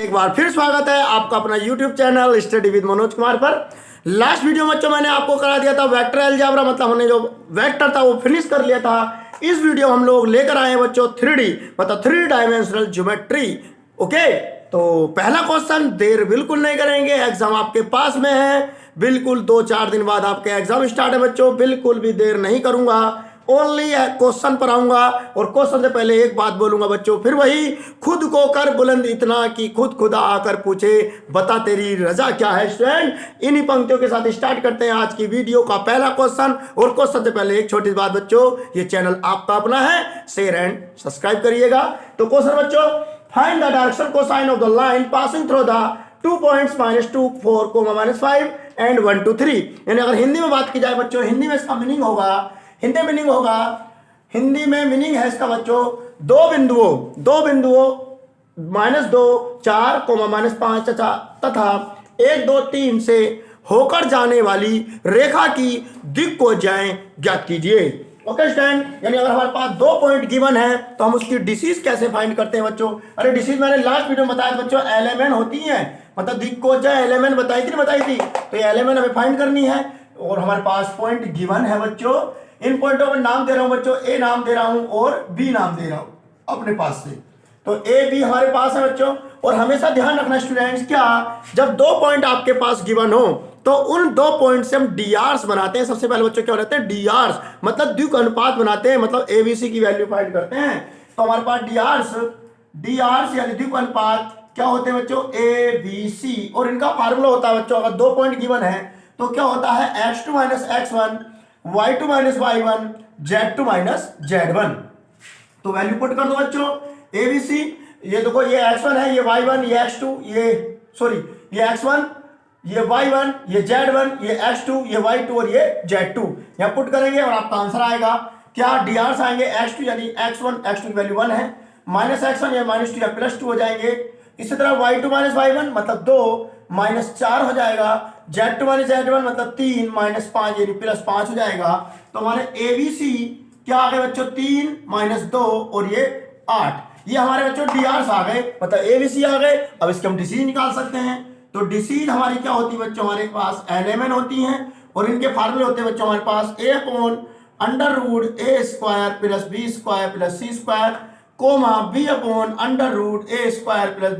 एक बार फिर स्वागत है आपका अपना YouTube channel study with Manoj Kumar पर। लास्ट वीडियो में बच्चों मैंने आपको करा दिया था वेक्टर अलजेब्रा, मतलब हमने जो वेक्टर था वो फिनिश कर लिया था। इस वीडियो हम लोग लेकर आए हैं बच्चों 3D मतलब 3 डायमेंशनल ज्योमेट्री। ओके, तो पहला क्वेश्चन देर बिल्कुल नहीं करेंगे, एग्जाम आपके पास में है, बिल्कुल 2-4 दिन बाद आपके एग्जाम स्टार्ट है बच्चों, बिल्कुल भी देर नहीं करूंगा, ओनली क्वेश्चन पर आऊंगा। और क्वेश्चन से पहले एक बात बोलूंगा बच्चों, फिर वही खुद को कर बुलंद इतना कि खुद खुदा आकर पूछे बता तेरी रजा क्या है। स्टूडेंट इन्हीं पंक्तियों के साथ स्टार्ट करते हैं आज की वीडियो का पहला क्वेश्चन। और क्वेश्चन से पहले एक छोटी बात बच्चों, ये चैनल आपका अपना है, शेयर एंड सब्सक्राइब करिएगा। तो क्वेश्चन बच्चों, find the direction cosine of the line passing through the 2 points -2, 4, -5 and 1, 2, 3। यानी अगर हिंदी में बात की जाए बच्चों, हिंदी में इसका मीनिंग होगा, हिंदी में मीनिंग है इसका बच्चों, दो बिंदुओं -2, 4, -5 तथा 1, 2, 3 से होकर जाने वाली रेखा की दिक् को ज्ञात कीजिए। ओके स्टूडेंट, यानी अगर हमारे पास 2 पॉइंट गिवन है तो हम उसकी डिसीज कैसे फाइंड करते हैं बच्चों। अरे डिसीज मैंने लास्ट वीडियो में बताया बच्चों, एलएमएन होती है, मतलब दिक् को एलएमएन बताई थी, तो ये एलएमएन हमें फाइंड करनी है। और हमारे पास पॉइंट गिवन है बच्चों, इन पॉइंटों में नाम दे रहा हूं बच्चों, ए नाम दे रहा हूं और बी नाम दे रहा हूं अपने पास से। तो ए बी हमारे पास है बच्चों। और हमेशा ध्यान रखना स्टूडेंट्स, क्या जब 2 पॉइंट आपके पास गिवन हो तो उन 2 पॉइंट से हम डीआरस बनाते हैं। सबसे पहले बच्चों क्या बनाते हैं, डीआरस मतलब द्विक अनुपात बनाते हैं, मतलब एबीसी की वैल्यू फाइंड करते हैं। तो हमारे पास डीआरस यानी द्विक अनुपात क्या होते हैं बच्चों, ए बी सी। और इनका फार्मूला होता है बच्चों, अगर 2 पॉइंट गिवन है तो क्या होता है, x2 - x1, y2 - y1, z2 - z1। तो वैल्यू पुट कर दो बच्चों, एबीसी, ये देखो ये x1 है, ये y1, ये x2, ये x1, ये y1, ये z1, ये x2, ये y2 और ये z2। यहां पुट करेंगे और आपका आंसर आएगा क्या, डीआर आएंगे x2 यानी x2 की वैल्यू 1 है, -x1 या -2 या +2 हो जाएंगे। इसी तरह y2 - y1 मतलब 2 -4 हो जाएगा, z2 - z1 मतलब 3 -5 यानी +5 हो जाएगा। तो हमारे एबीसी क्या आ गए बच्चों, 3 -2 और ये 8। ये हमारे बच्चों डीआर आ गए, मतलब एबीसी आ गए। अब इसके हम डिसीज निकाल सकते हैं। तो डिसीज हमारी क्या होती है बच्चों, हमारे पास एलएमएन होती हैं और इनके फार्मूले होते हैं बच्चों हमारे पास a/√a² + b² + c², coma b/√a² +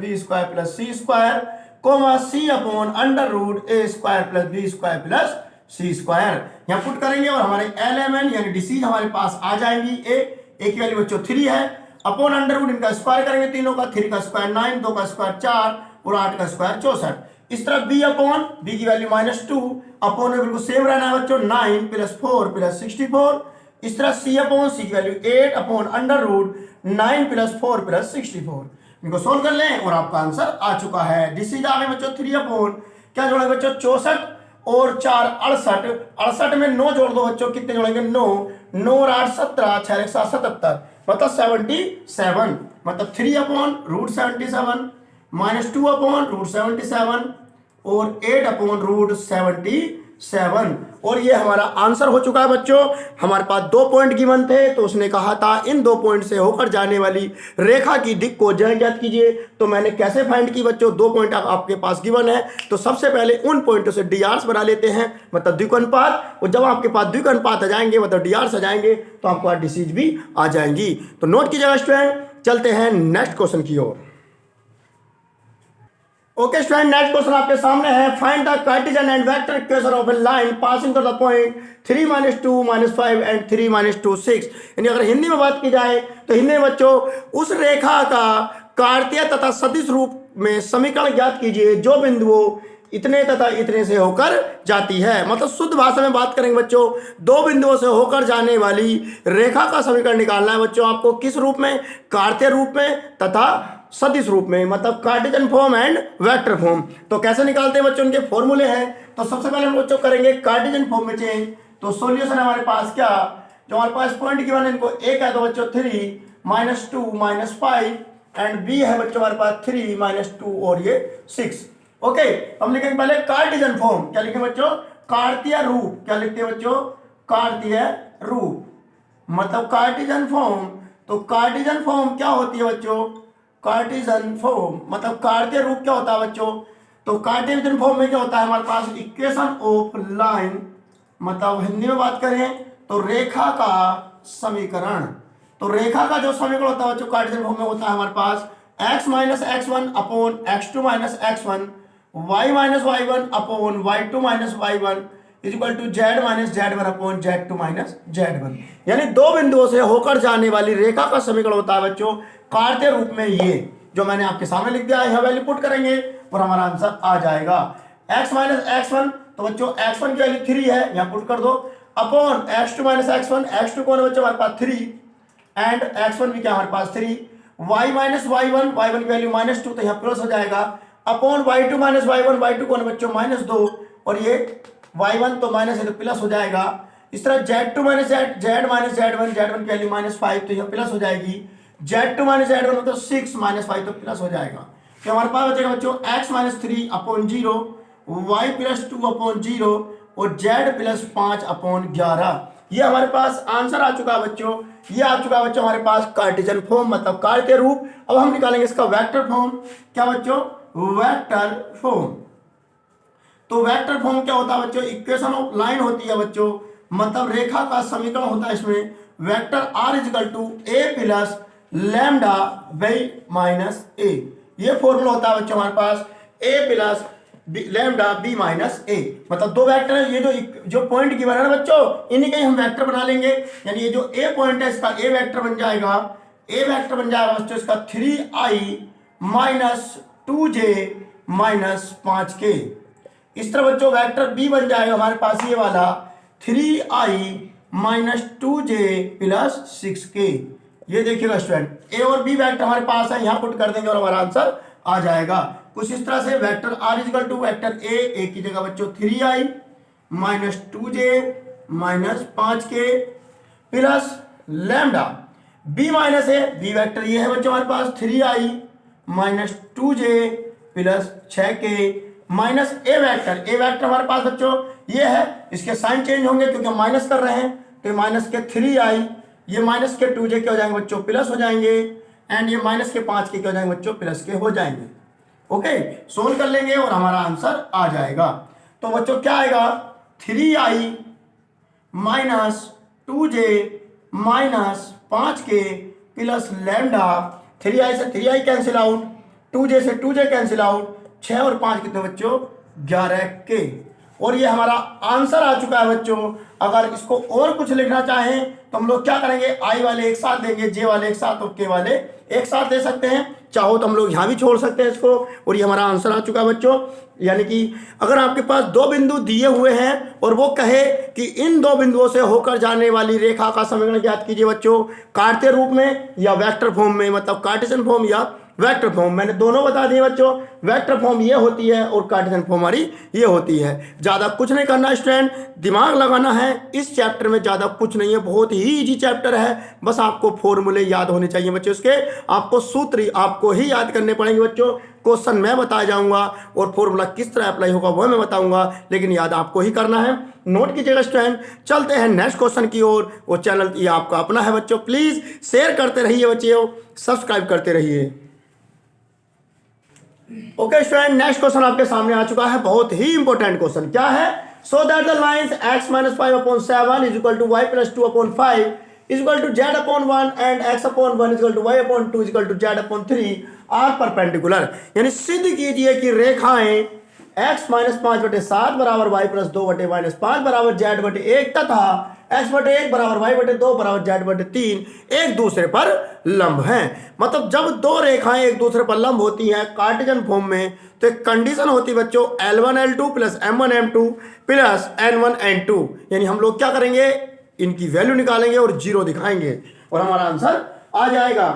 b² + c², coma c/√a² + b² + c²। यहां पुट करेंगे और हमारे एलएमएन यानी डिसीज हमारे पास आ जाएंगी। ए की वैल्यू बच्चों 3 है, अपॉन √, इनका स्क्वायर करेंगे तीनों का, 3 का स्क्वायर 9, 2 का स्क्वायर 4 और 8 का स्क्वायर 64। इस तरह बी की वैल्यू -2, अपॉन में बिल्कुल सेम रहना है बच्चों, 9 + 4 + 64। इस तरह सी की वैल्यू 8 अपॉन √9 + 4 + 64। इनको सोल्व कर लें और आपका आंसर आ चुका है। डिसीज आ गए बच्चों 3 अपॉन क्या जोड़ेंगे बच्चों, 64 और 4 68, 68 में 9 जोड़ दो बच्चों, कितने जोड़ेंगे 9, 9 और 8 17, 6 1 7 77 मतलब 77, मतलब 3/√77 -2 अपॉन √77 और 8 अपॉन √77। और ये हमारा आंसर हो चुका है बच्चों। हमारे पास 2 पॉइंट गिवन थे, तो उसने कहा था इन 2 पॉइंट से होकर जाने वाली रेखा की दिक् को ज्ञात कीजिए। तो मैंने कैसे फाइंड की बच्चों, 2 पॉइंट आपके पास गिवन है तो सबसे पहले उन पॉइंटों से डीआरस बना लेते हैं, मतलब द्विक अनुपात। और जब आपके पास द्विक अनुपात आ जाएंगे मतलब डीआरस आ जाएंगे तो आपके पास डिसीज भी आ जाएंगी। तो नोट कीजिएगा स्टूडेंट, चलते हैं नेक्स्ट क्वेश्चन की ओर। ओके स्टूडेंट, नेक्स्ट क्वेश्चन आपके सामने है, find the Cartesian and vector equation of A line passing through the point 3 -2 -5 and 3 -2 6। यानी अगर हिंदी में बात की जाए तो हिंदी में बच्चों उस रेखा का कार्तीय तथा सदिश रूप में समीकरण ज्ञात कीजिए जो बिंदुओं इतने तथा इतने से होकर जाती है। मतलब शुद्ध भाषा में बात करेंगे बच्चों, 2 बिंदुओं से होकर जाने वाली रेखा का समीकरण निकालना है बच्चों आपको, किस रूप में, कार्तीय रूप में तथा सदिश रूप में, मतलब Cartesian form and vector form. तो कैसे निकालते हैं बच्चों, उनके फॉर्मूले हैं। तो सबसे पहले हम बच्चों करेंगे कार्टेशियन फॉर्म में चेंज। तो सॉल्यूशन हमारे पास क्या, जो हमारे पास पॉइंट गिवन है इनको ए कह दो बच्चों 3 -2 -5 एंड बी है बच्चों हमारे पास 3 -2 और ये 6। ओके, हम लिखेंगे पहले कार्टेशियन फॉर्म, क्या लिखें बच्चों, कार्तीय रूप। क्या लिखते हैं बच्चों, कार्तीय रूप मतलब कार्टेशियन फॉर्म। तो कार्टेशियन फॉर्म क्या होती है बच्चों, कार्टेशियन फॉर्म, मतलब कार्तीय रूप क्या होता है बच्चों, तो कार्टेशियन फॉर्म में क्या होता है हमारे पास इक्वेशन ऑफ लाइन, मतलब हिंदी में बात करें तो रेखा का समीकरण। तो रेखा का जो समीकरण होता है बच्चों कार्टेशियन फॉर्म में होता है हमारे पास x minus x one upon x two minus x one, y minus y one upon y two minus y one is equal to z minus z one upon z two minus z one. यानी दो बिंदुओं से होकर जाने वाली रेखा का समीकरण होता है बच्चों कार्तीय रूप में। ये जो मैंने आपके सामने लिख दिया है यह वैल्यू पुट करेंगे और हमारा आंसर आ जाएगा x माइनस एक्स वन, तो बच्चों x1 की वैल्यू 3 है, यहाँ पुट कर दो, upon x2 minus x one, x2 कौन है बच्चों हमारे पास 3 एंड x1 भी क्या हमारे पास 3, y minus y one, y one की वैल्यू -2 तो यहाँ प्लस हो जाएगा, upon y2 minus y one, y2 कौन है बच्चों -2 और ये y1 तो माइनस है तो प्लस हो जाएगा। इस तरह z2 minus Z minus z one की वैल्यू -5 तो यह प्लस हो जाएगी, z2 माइनस जेड वन मतलब 6 माइनस 5 तो प्लस हो जाएगा। तो हमारे पास बचेगा बच्चों x minus 3 upon 0, y plus 2 upon 0 और z प्लस 5 अपॉन 11। ये हमारे पास आंसर आ चुका है बच्चों, ये आ चुका है बच्चों हमारे पास कार्टेशियन फॉर्म मतलब कार्तीय रूप। अब हम निकालेंगे इसका वेक्टर फॉर्म। क्या बच्चों, वेक्टर फॉर्म। तो वेक्टर फॉर्म क्या होता है बच्चों, इक्वेशन ऑफ लाइन होती है बच्चों, मतलब रेखा का समीकरण होता है इसमें vector r equal to a plus lambda by minus a। ये फॉर्मूला होता है बच्चों हमारे पास a plus lambda b minus a, मतलब दो वेक्टर है। ये जो पॉइंट गिवन है ना बच्चों इन्हीं के हम वेक्टर बना लेंगे। यानी ये जो a पॉइंट है इसका a वेक्टर बन जाएगा, a वेक्टर बन जाएगा बच्चों इसका 3i minus 2j minus 5k। इस तरह बच्चों वेक्टर b बन जाएगा हमारे पास ये वाला 3i minus 2j plus 6k। ये देखिएगा स्टूडेंट a और b वेक्टर हमारे पास है, यहाँ पुट कर देंगे और हमारा आंसर आ जाएगा। कुछ इस तरह से vector r equal to vector a की जगह बच्चों 3i minus 2j minus 5k plus lambda b minus a, b vector ये है बच्चों हमारे पास 3i minus 2j plus 6k minus a vector हमारे पास बच्चों ये है, इसके साइन चेंज होंगे क्योंकि हम माइनस कर रहे हैं, तो माइनस के 3i, ये माइनस के 2j के हो जाएंगे बच्चों प्लस हो जाएंगे एंड ये माइनस के 5 के हो जाएंगे बच्चों प्लस के हो जाएंगे। ओके, सोल्व कर लेंगे और हमारा आंसर आ जाएगा। तो बच्चों क्या आएगा 3i minus 2j minus 5k plus lambda, 3i से 3i कैंसिल आउट, 2j से 2j कैंसिल आउट, 6 और 5 कितने बच्चों 11k। और ये हमारा आंसर आ चुका है बच्चों। अगर इसको और कुछ लिखना चाहें तो हम लोग क्या करेंगे, i वाले एक साथ देंगे, j वाले एक साथ और k वाले एक साथ दे सकते हैं, चाहो तो हम लोग यहाँ भी छोड़ सकते हैं इसको। और ये हमारा आंसर आ चुका है बच्चों। यानी कि अगर आपके पास दो बिंदु दिए हुए हैं और वो कहे कि इन दो बिंदुओं से होकर जाने वाली रेखा का समीकरण ज्ञात कीजिए बच्चों कार्तीय रूप में या वेक्टर फॉर्म में, मतलब कार्टेशियन फॉर्म या वेक्टर फॉर्म, मैंने दोनों बता दिए बच्चों। वेक्टर फॉर्म ये होती है और कार्टेशियन फॉर्म हमारी ये होती है। ज़्यादा कुछ नहीं करना स्टूडेंट, दिमाग लगाना है। इस चैप्टर में ज़्यादा कुछ नहीं है, बहुत ही इजी चैप्टर है। बस आपको फॉर्मूले याद होने चाहिए बच्चों, उसके आपको सूत्र आपको ही याद करने पड़ेंगे बच्चों। क्वेश्चन मैं बताया जाऊंगा और फॉर्मूला किस तरह अप्लाई होगा वो मैं बताऊंगा, लेकिन याद आपको ही करना है। नोट कीजिएगा स्टूडेंट। चलते हैं नेक्स्ट क्वेश्चन की ओर। वो चैनल ये आपका अपना है बच्चों, प्लीज शेयर करते रहिए बच्चों, सब्सक्राइब करते रहिए। ओके स्टूडेंट, नेक्स्ट क्वेश्चन आपके सामने आ चुका है, बहुत ही इंपॉर्टेंट क्वेश्चन। क्या है, so that the lines x minus 5/7 is equal to y plus 2/5 is equal to z/1 and x/1 is equal to y/2 is equal to z/3 are perpendicular. यानी सिद्ध कीजिए कि रेखाएं x माइनस 5/7 बराबर y plus 2/-5 बराबर z/1 तथा x/1 बराबर y/2 बराबर z/3 एक दूसरे पर लंब हैं। मतलब जब दो रेखाएं एक दूसरे पर लंब होती हैं कार्टेशियन फॉर्म में, तो एक कंडीशन होती है बच्चों L1L2 plus M1M2 plus N1N2। यानी हम लोग क्या करेंगे, इनकी वैल्यू निकालेंगे और जीरो दिखाएंगे और हमारा आंसर आ जाएगा।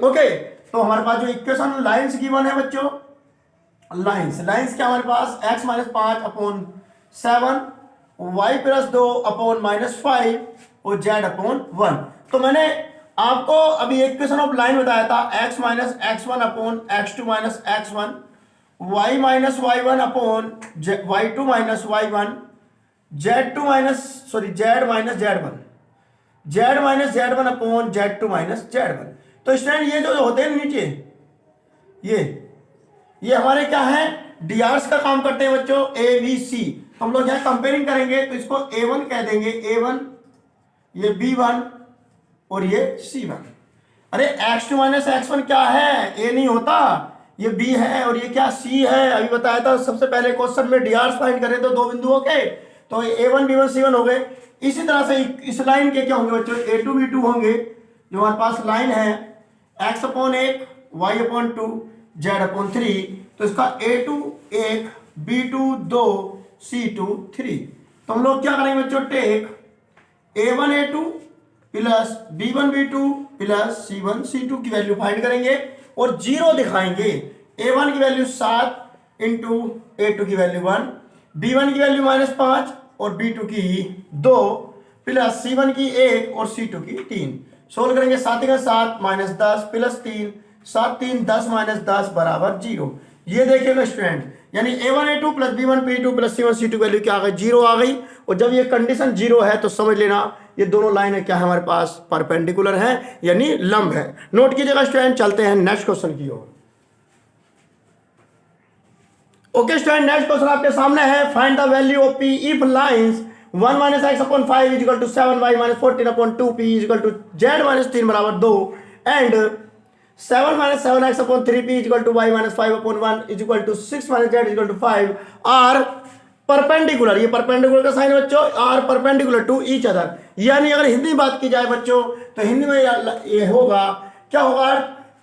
ओके, तो हमारे पास जो इक्वेशन लाइंस गिवन है बच्चों, लाइंस क्या हमारे पास x माइनस 5/7 y प्लस 2/-5 और z/1। तो मैंने आपको अभी इक्वेशन ऑफ लाइन बताया था x minus x1/x2 minus x1, y minus y1/y2 minus y1, z minus z1/z2 minus z1। तो स्टूडेंट ये जो होते हैं नीचे ये हमारे क्या है, डीआरस का काम करते हैं बच्चों, ए बी सी। तो हम लोग यहाँ कंपेयरिंग करेंगे तो इसको A1 कह देंगे, A1, ये B1 और ये C1। अरे x2 माइनस x1 क्या है, A नहीं होता, ये B है और ये क्या C है। अभी बताया था सबसे पहले क्वेश्चन में डीआरस फाइंड करें तो दो बिंदुओं के, तो A1 B1 C1 हो गए। इसी तरह से इस लाइन के क्या होंगे बच्चों, A2 B2 होंगे, जो हमारे पास लाइन है x/1 y/2 z/3, तो इसका A2 1, B2 2, C2 3। तो हम लोग क्या करेंगे बच्चों, take A1 A2 plus B1 B2 plus C1 C2 की वैल्यू फाइंड करेंगे और जीरो दिखाएंगे। A1 की वैल्यू 7 इंटू A2 की वैल्यू 1, B1 की वैल्यू -5 और B2 की 2 प्लस C1 की 1 और C2 की 3। सोल्व करेंगे 7 का 7 -10 प्लस 3, 7 3 10 -10 बराबर 0। ये देखिएगा स्टूडेंट, यानी A1 A2 plus B1 B2 plus C1 C2 value क्या आ गई, 0 आ गई। और जब ये कंडीशन 0 है तो समझ लेना ये दोनों लाइनें क्या है हमारे पास, परपेंडिकुलर है यानी लंब है। नोट कीजिएगा स्टूडेंट, चलते हैं नेक्स्ट क्वेश्चन की ओर। ओके स्टूडेंट, नेक्स्ट क्वेश्चन आपके सामने है, find the value of P if lines 1 - x/5 equal to 7 y - 14/2 P equal to z - 3 बराबर 2 and 7 - 7x/3 P equal to y - 5/1 equal to 6 - z equal to 5 are perpendicular. ये perpendicular का sign है बच्चों, are perpendicular to each other. यानी अगर हिंदी बात की जाए बच्चों तो हिंदी में ये होगा, क्या होगा,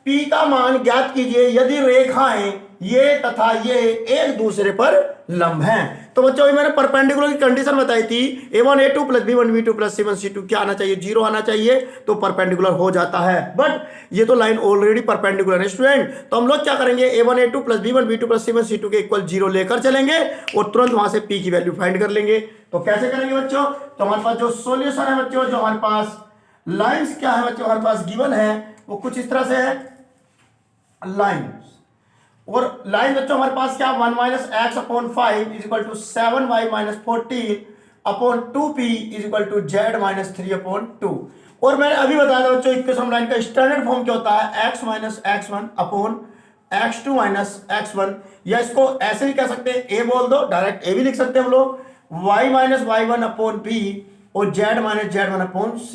P का मान ज्ञात कीजिए यदि रेखाएं ये तथा ये एक दूसरे पर लंब हैं। तो बच्चों मैंने परपेंडिकुलर की कंडीशन बताई थी, A1 A2 plus B1 B2 plus C1 C2 क्या आना चाहिए, 0 आना चाहिए, तो परपेंडिकुलर हो जाता है। बट ये तो लाइन ऑलरेडी परपेंडिकुलर है स्टूडेंट, तो हम लोग क्या करेंगे, A1 A2 plus B1 B2 plus C1 C2 के इक्वल 0 लेकर चलेंगे और तुरंत वहां से P की वैल्यू फाइंड कर लेंगे। तो कैसे करेंगे बच्चों, तो हमारे पास जो सोल्यूशन है बच्चों, जो हमारे पास लाइन्स क्या है बच्चों, हमारे पास गिवन है वो कुछ इस तरह से है, लाइन और लाइन बच्चों हमारे पास क्या, 1 - x/5 equal to 7y - 14/2p equal to z - 3/2। और मैंने अभी बताया था बच्चों इक्वेशन लाइन का स्टैंडर्ड फॉर्म क्या होता है, x - x1 upon x2 - x1, या इसको ऐसे भी कह सकते हैं, a बोल दो, डायरेक्ट a भी लिख सकते हैं हम लोग, y - y1 अपॉन p और z - z1 अपॉन c।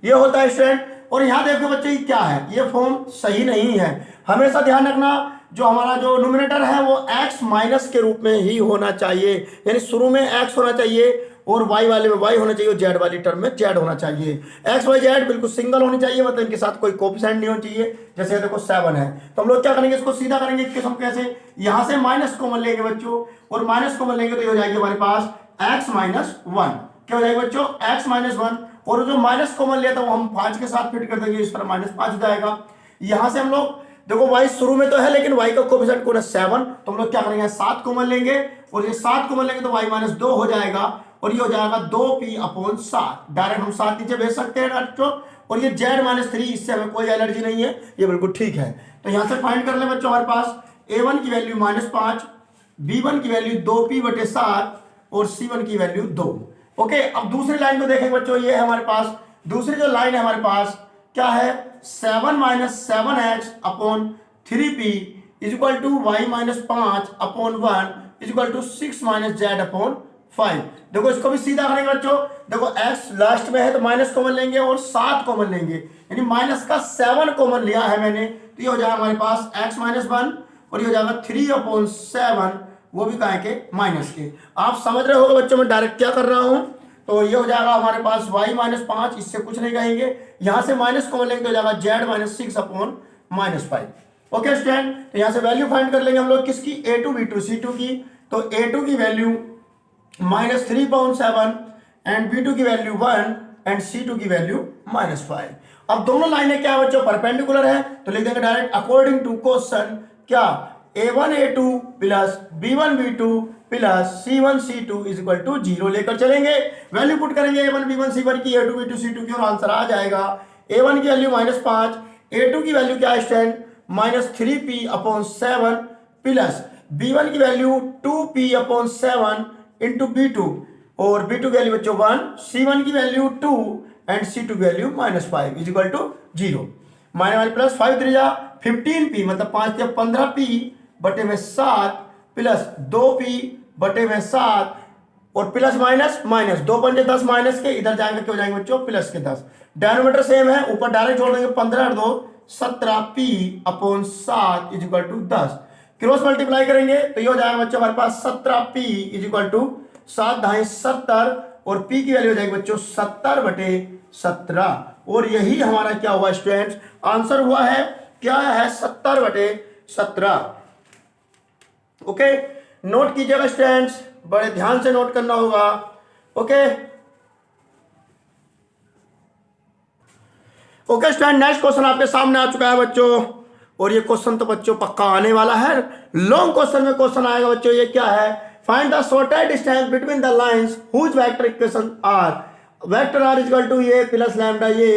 ये होता है स्टूडेंट। और यहां देखो बच्चों ये क्या है, ये फॉर्म सही नहीं है। हमेशा ध्यान रखना जो हमारा जो न्यूमरेटर है वो x माइनस के रूप में ही होना चाहिए, यानी शुरू में x होना चाहिए और y वाले में y होना चाहिए और z वाली टर्म में z होना चाहिए। x y z बिल्कुल सिंगल होनी चाहिए, मतलब इनके साथ कोई कोएफिशिएंट नहीं होना चाहिए। जैसे देखो 7 है तो हम लोग क्या करेंगे, इसको सीधा करेंगे कि हम कैसे, यहां से माइनस कॉमन लेंगे बच्चों, और माइनस कॉमन लेंगे तो ये हो जाएगी हमारे पास x - 1। क्या हो जाएगा बच्चों, x - 1, और जो माइनस कॉमन लिया था वो हम 5 के साथ फिट कर देंगे, इस तरह -5 हो जाएगा। यहां से हम लोग देखो y शुरू में तो है लेकिन y का कोएफिशिएंट कौन है, 7, तो हम लोग क्या करेंगे 7 कॉमन लेंगे, और ये 7 कॉमन लेंगे तो y - 2 हो जाएगा, और ये हो जाएगा 2p/7। डायरेक्ट हम 7 नीचे भेज सकते हैं बच्चों। और ये z - 3, इससे हमें कोई एलर्जी नहीं है, ये बिल्कुल ठीक है। तो यहां से फाइंड कर ले बच्चों, हमारे पास a1 की वैल्यू -5, b1 की वैल्यू 2p/7 और c1 की वैल्यू 2। ओके, अब दूसरी लाइन को देखेंगे बच्चों, ये है हमारे पास दूसरी जो लाइन है हमारे पास क्या है, 7 - 7x upon 3p equal to y - 5/1 equal to 6 - z/5। देखो इसको भी सीधा करेंगे बच्चों, देखो x लास्ट में है तो माइनस कॉमन लेंगे और 7 कॉमन लेंगे, यानी माइनस का 7 कॉमन लिया है मैंने, तो ये हो जाएगा हमारे पास x - 1 और ये हो जाएगा 3/7, वो भी कहा के माइनस के। आप समझ रहे होगे बच्चों मैं डायरेक्ट क्या कर रहा हूं, तो ये हो जाएगा हमारे पास y - 5, इससे कुछ नहीं कहेंगे, यहां से माइनस कॉमन लेंगे तो हो जाएगा z - 6/-5। ओके स्टूडेंट, तो यहां से वैल्यू फाइंड कर लेंगे हम लोग किसकी, a2 b2 c2 की। तो a2 की वैल्यू -3/7 एंड b2 की वैल्यू 1 एंड c2 की वैल्यू -5। अब दोनों लाइनें क्या है बच्चों, परपेंडिकुलर है, तो लिख देंगे डायरेक्ट अकॉर्डिंग टू क्वेश्चन क्या, a1 a2 plus b1 b2 plus c1 c2 equal to 0 लेकर चलेंगे। वैल्यू पुट करेंगे a1 b1 c1 की, a2 b2 c2 की, और आंसर आ जाएगा a1 की वैल्यू -5, a2 की वैल्यू क्या है स्टैंड -3p/7 प्लस b1 की वैल्यू 2p/7 इंटू b2, और b2 की वैल्यू बच्चों 1, c1 की वैल्यू 2 एंड c2 की वैल्यू -5 इक्वल टू 0। -5 3 जा 15p मतलब 5 या 15p बटे में 7 प्लस 2p बटे में 7 और प्लस माइनस माइनस 2 पंजे 10 माइनस के इधर जाएंगे क्यों जाएंगे बच्चों प्लस के 10 डायनोमीटर सेम है ऊपर डायरेक्ट जोड़ देंगे 15 और 2 17p upon 7 is equal to 10 cross multiply करेंगे तो ये हो जाएगा बच्चों हमारे पास 17p इज इक्वल टू 7 ढाई 70 और p की वैल्यू हो जाएगी बच्चों 70 बटे 17 और यही हमारा क्या हुआ स्टूडेंट्स आंसर हुआ है क्या है 70 बटे 17। ओके नोट कीजिएगा स्टूडेंट्स बड़े ध्यान से नोट करना होगा। Okay okay student next question आपके सामने आ चुका है बच्चों और ये क्वेश्चन तो बच्चों पक्का आने वाला है लॉन्ग क्वेश्चन में क्वेश्चन आएगा बच्चों ये क्या है find the shortest distance between the lines whose vector equation are vector r is equal to ये प्लस लैम्डा ये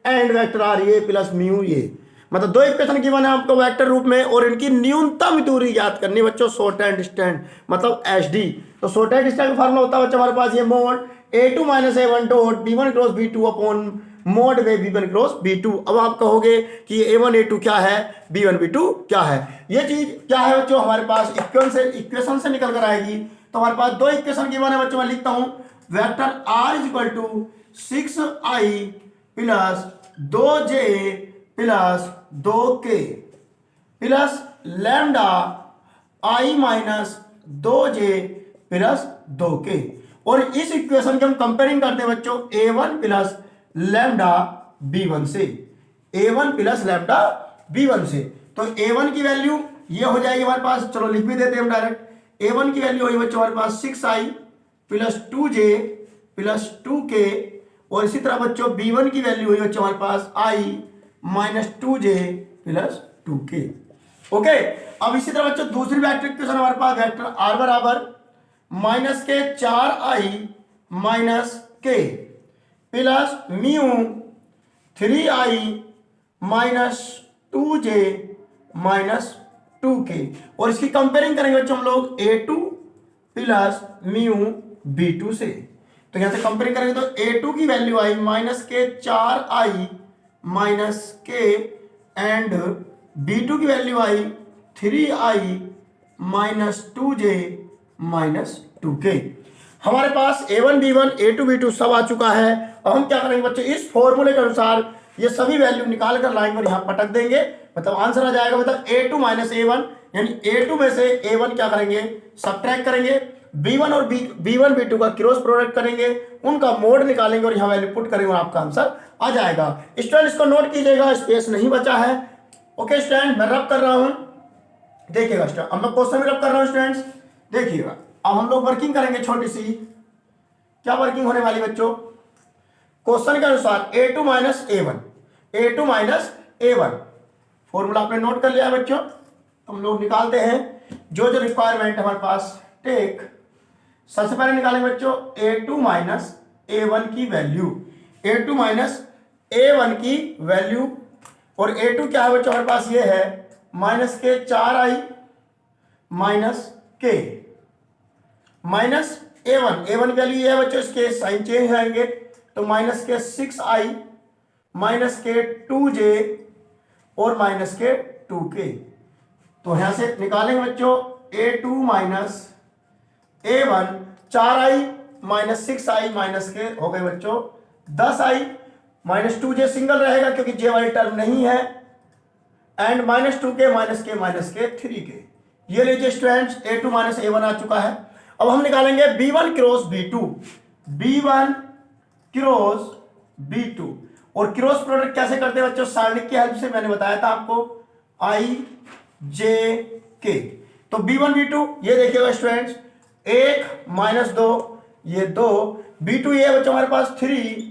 एंड वेक्टर आर ये प्लस म्यू ये मतलब दो इक्वेशन गिवन है आपको वेक्टर रूप में और इनकी न्यूनतम दूरी ज्ञात करनी बच्चों शॉर्टेस्ट डिस्टेंस मतलब एचडी तो शॉर्टेस्ट डिस्टेंस का फार्मूला होता है बच्चों हमारे पास ये mode a2 minus a1 dot b1 cross b2 upon mode में b1 क्रॉस b2। अब आप कहोगे कि a1 a2 क्या है b1 b2 क्या है ये चीज क्या है बच्चों हमारे पास इक्वेशन से निकल कर आएगी तो हमारे पास दो इक्वेशन गिवन है बच्चों मैं लिखता हूं vector r is equal to 6i plus 2j plus 2k plus lambda i minus 2j plus 2k और इस इक्वेशन के हम कंपेयरिंग करते हैं बच्चों a1 प्लस लैम्डा b1 से a1 प्लस लैम्डा b1 से तो a1 की वैल्यू ये हो जाएगी हमारे पास चलो लिख भी देते हैं हम डायरेक्ट a1 की वैल्यू होगी बच्चों हमारे पास 6i plus 2j plus 2k और इसी तरह बच्चों b1 की वैल्यू हुई बच्चों हमारे पास i minus 2j plus 2k। Okay अब इसी तरह बच्चों दूसरी वेक्टर इक्वेशन हमारे पास वेक्टर r बराबर माइनस के 4i minus k plus mu 3i minus 2j minus 2k और इसकी कंपेयरिंग करेंगे बच्चों हम लोग a2 प्लस म्यू b2 से तो यहां से कंपेयरिंग करेंगे तो a2 की वैल्यू आई माइनस के 4i minus k and b2 की वैल्यू आई 3i minus 2j minus 2k। हमारे पास a1 b1 a2 b2 सब आ चुका है। अब हम क्या करेंगे बच्चों इस फॉर्मूले के अनुसार ये सभी वैल्यू निकाल कर लाएंगे और यहां पटक देंगे मतलब आंसर आ जाएगा मतलब a2 माइनस a1 यानी a2 में से a1 क्या करेंगे सबट्रैक्ट करेंगे b1 और b1 b2 का क्रॉस प्रोडक्ट करेंगे उनका मोड निकालेंगे और यहां वैल्यू पुट करेंगे और आपका आंसर आ जाएगा। स्टूडेंट इसको नोट कीजिएगा स्पेस नहीं बचा है। ओके स्टूडेंट मैं रब कर रहा हूं देखिएगा स्टूडेंट अब मैं क्वेश्चन में रब कर रहा हूं स्टूडेंट्स देखिएगा अब हम लोग वर्किंग करेंगे छोटी सी क्या वर्किंग होने वाली बच्चों क्वेश्चन के अनुसार a2 माइनस a1 फॉर्मूला आपने नोट कर लिया बच्चों हम लोग निकालते हैं जो जो रिक्वायरमेंट हमारे पास टेक सबसे पहले निकालेंगे बच्चों a2 माइनस a1 की वैल्यू a2 माइनस a1 की वैल्यू और a2 क्या है बच्चों हमारे पास ये है माइनस के 4i minus k minus a1 value ये है बच्चों इसके साइन चेंज आएंगे तो माइनस के 6i माइनस के 2j और माइनस के 2k तो यहां से निकालेंगे बच्चों a2 minus a1 4i minus 6i minus के हो गए बच्चों 10i माइनस 2j सिंगल रहेगा क्योंकि j वाली टर्म नहीं है एंड माइनस 2k माइनस के 3k ये लीजिए स्टूडेंट्स a2 माइनस a1 आ चुका है। अब हम निकालेंगे b1 क्रॉस b2 और क्रॉस प्रोडक्ट कैसे करते हैं बच्चों सारणिक की हेल्प से मैंने बताया था आपको i j k तो b1 b2 ये देखिएगा स्टूडेंट्स 1 माइनस 2 ये 2 b2 ये बच्चों हमारे पास 3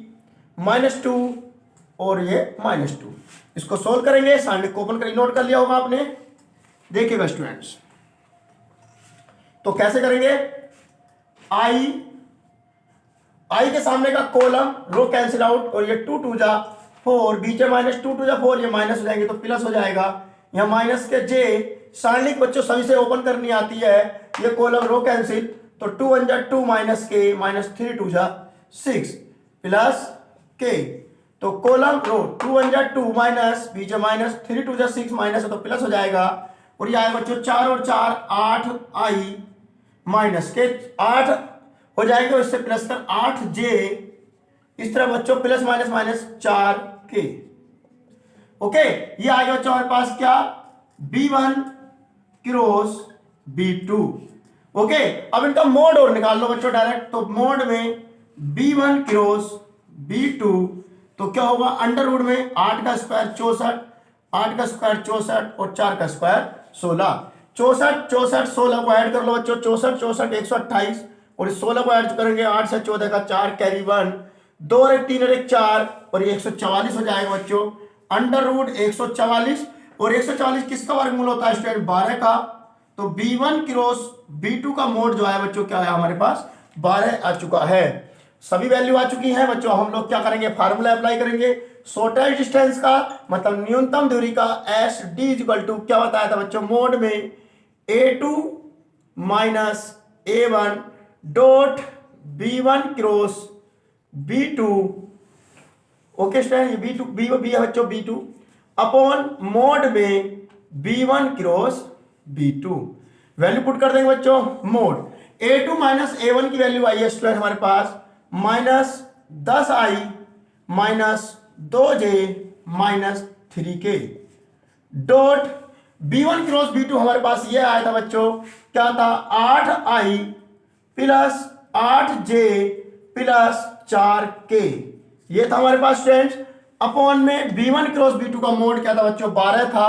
माइनस 2 और ये माइनस 2 इसको सोल्व करेंगे सारणिक को ओपन करके नोट कर लिया होगा आपने देखिएगा स्टूडेंट्स तो कैसे करेंगे आई के सामने का कॉलम रो कैंसिल आउट और ये 2 2 जा 4 बीच में माइनस 2 2 जा 4 ये माइनस हो जाएंगे तो प्लस हो जाएगा यहाँ माइनस के जे सारणिक बच्चों सभी से ओपन करनी आती है ये कॉलम रो कैंसिल तो 2 1 जा 2 माइनस के माइनस 3 2 जा 6 प्लस के तो कॉलम रो 2 1 जा 2 माइनस बीच माइनस 3 2 जा 6 माइनस है तो प्लस हो जाएगा और ये आएगा बच्चों 4 और 4 8 आई माइनस के 8 हो जाएगा इससे प्लस कर 8 जे इस तरह बच्चों प्लस माइनस माइनस 4 के ओके। ये आ गया बच्चों हमारे पास क्या B1 क्रॉस B2 ओके। अब इनका मोड और निकाल लो बच्चों डायरेक्ट। तो मोड में B1 क्रॉस B2 तो क्या होगा अंडर रूट में 8 का स्क्वायर 64 8 का स्क्वायर 64 और 4 का स्क्वायर 16 64 64 16 को ऐड कर लो बच्चों 64 64 128 और 16 को ऐड करेंगे 8 से 14 का 4 कैरी 1 2 और 1 3 और 1 4 और ये 144 हो जाएगा बच्चों अंडर रूट 144 और 144 किसका वर्गमूल होता है स्टूडेंट 12 का। तो B1 क्रॉस B2 का मोड जो है बच्चों क्या है हमारे पास 12 आ चुका है। सभी वैल्यू आ चुकी है बच्चों। हम लोग क्या करेंगे फार्मूला अप्लाई करेंगे शॉर्टेस्ट डिस्टेंस का मतलब न्यूनतम दूरी का एस डी इक्वल टू क्या बताया था बच्चों मोड में A2 minus A1 dot B1 cross B2 okay student ये B2 B है बच्चों B2 अपॉन मोड में B1 cross B2 value put कर देंगे बच्चों मोड A2 माइनस A1 की वैल्यू आई है स्टूडेंट हमारे पास minus 10i minus 2j minus 3k dot B1 cross B2 हमारे पास ये आया था बच्चों क्या था 8i plus 8j plus 4k ये था हमारे पास स्टूडेंट्स अपॉन में B1 क्रॉस B2 का मोड क्या था बच्चों 12 था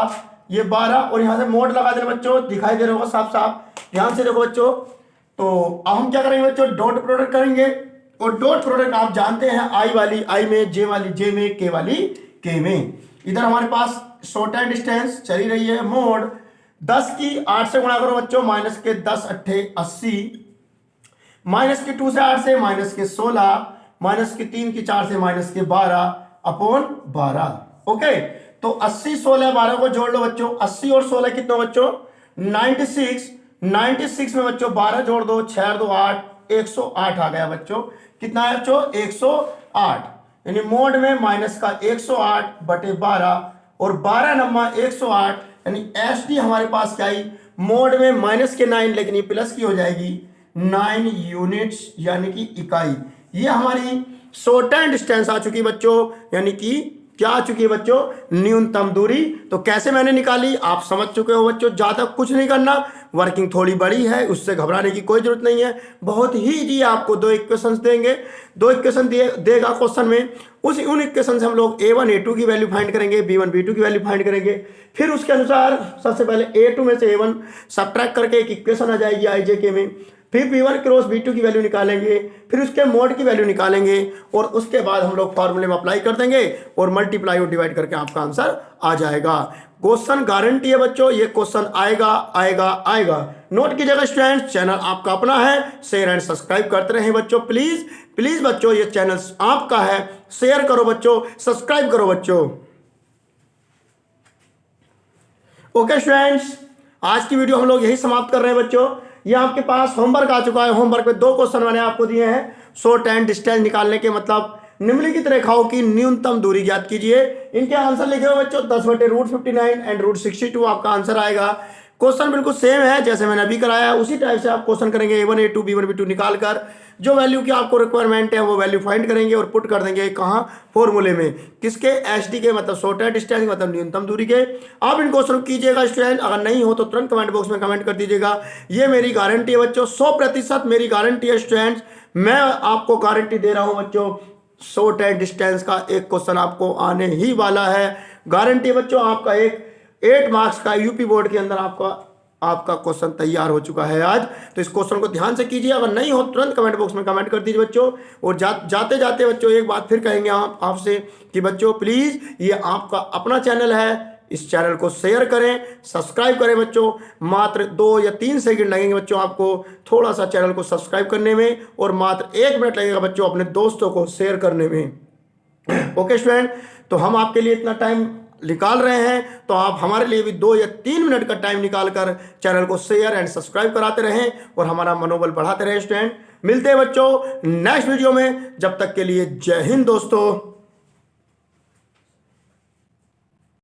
ये 12 और यहां से मोड लगा देना बच्चों दिखाई दे रहा होगा साफ साफ ध्यान से देखो बच्चों। तो अब हम क्या करेंगे बच्चों डॉट प्रोडक्ट करेंगे और डॉट प्रोडक्ट आप जानते हैं आई वाली आई में जे वाली जे में के वाली के में। इधर हमारे पास शॉर्टेस्ट डिस्टेंस चली रही है मोड 10 की 8 से गुणा करो बच्चों माइनस के 10 8 80 माइनस के 2 से 8 से माइनस के 16 माइनस के 3 की 4 से माइनस के 12 अपॉन 12 ओके। तो 80 16 12 को जोड़ लो बच्चों 80 और 16 कितना बच्चों 96 में बच्चों 12 जोड़ दो 6 2 8 108 आ गया बच्चों कितना है बच्चों 108 यानी मोड में माइनस का 108 बटे 12 और 12 नंबर 108 यानी एस डी हमारे पास क्या आई मोड में माइनस के 9 लेकिन ये प्लस की हो जाएगी 9 यूनिट्स यानी कि इकाई। ये हमारी शॉर्टेस्ट डिस्टेंस आ चुकी बच्चों यानी कि क्या आ चुकी है बच्चों न्यूनतम दूरी। तो कैसे मैंने निकाली आप समझ चुके हो बच्चों ज्यादा कुछ नहीं करना वर्किंग थोड़ी बड़ी है उससे घबराने की कोई जरूरत नहीं है बहुत ही इजी आपको 2 इक्वेशंस देंगे 2 इक्वेशन देगा क्वेश्चन में उन इक्वेशन से हम लोग A1 A2 की वैल्यू फाइंड करेंगे B1 B2 की वैल्यू फाइंड करेंगे फिर उसके अनुसार सबसे पहले A2 में से A1 सबट्रैक्ट करके एक इक्वेशन आ जाएगी IJK में फिर B1 क्रॉस B2 की वैल्यू निकालेंगे फिर उसके मोड की वैल्यू निकालेंगे और उसके बाद हम लोग फॉर्मूले में अप्लाई कर देंगे और मल्टीप्लाई और डिवाइड करके आपका आंसर आ जाएगा। क्वेश्चन गारंटी है बच्चों ये क्वेश्चन आएगा आएगा आएगा। नोट कीजिएगा स्टूडेंट्स चैनल आपका अपना है शेयर एंड सब्सक्राइब करते रहें बच्चों प्लीज प्लीज बच्चों ये चैनल आपका है शेयर करो बच्चों सब्सक्राइब करो बच्चों। ओके स्टूडेंट्स आज की वीडियो हम लोग यही समाप्त कर रहे हैं बच्चों। ये आपके पास होमवर्क आ चुका है होमवर्क में 2 क्वेश्चन मैंने आपको दिए हैं शॉर्ट एंड डिस्टेंस निकालने के मतलब निम्नलिखित रेखाओं की न्यूनतम दूरी ज्ञात कीजिए। इनके आंसर लिखे हुए बच्चों 10 बटे √59 एंड √62 आपका आंसर आएगा। क्वेश्चन बिल्कुल सेम है जैसे मैंने अभी कराया उसी टाइप से आप क्वेश्चन करेंगे A1 A2 B1 B2 निकाल कर जो वैल्यू की आपको रिक्वायरमेंट है वो वैल्यू फाइंड करेंगे और पुट कर देंगे कहाँ फॉर्मूले में किसके SD के मतलब शॉर्टेस्ट डिस्टेंस मतलब न्यूनतम दूरी के। आप इन क्वेश्चन कीजिएगा स्टूडेंट अगर नहीं हो तो तुरंत कमेंट बॉक्स में कमेंट कर दीजिएगा। ये मेरी गारंटी है बच्चों 100% मेरी गारंटी है स्टूडेंट्स मैं आपको गारंटी दे रहा हूँ बच्चों शॉर्टेस्ट डिस्टेंस का एक क्वेश्चन आपको आने ही वाला है। गारंटी बच्चों आपका एक 8 मार्क्स का यूपी बोर्ड के अंदर आपका क्वेश्चन तैयार हो चुका है आज। तो इस क्वेश्चन को ध्यान से कीजिए अगर नहीं हो तुरंत कमेंट बॉक्स में कमेंट कर दीजिए बच्चों। और जाते जाते बच्चों एक बात फिर कहेंगे आपसे कि बच्चों प्लीज ये आपका अपना चैनल है इस चैनल को शेयर करें सब्सक्राइब करें बच्चों। मात्र 2 या 3 सेकंड लगेंगे बच्चों आपको थोड़ा सा चैनल को सब्सक्राइब करने में और मात्र 1 मिनट लगेगा बच्चों अपने दोस्तों को शेयर करने में। ओके स्टूडेंट तो हम आपके लिए इतना टाइम निकाल रहे हैं तो आप हमारे लिए भी 2 या 3 मिनट का टाइम निकाल कर चैनल को शेयर एंड सब्सक्राइब कराते रहें और हमारा मनोबल बढ़ाते रहें स्टूडेंट। मिलते हैं बच्चों नेक्स्ट वीडियो में जब तक के लिए जय हिंद दोस्तों।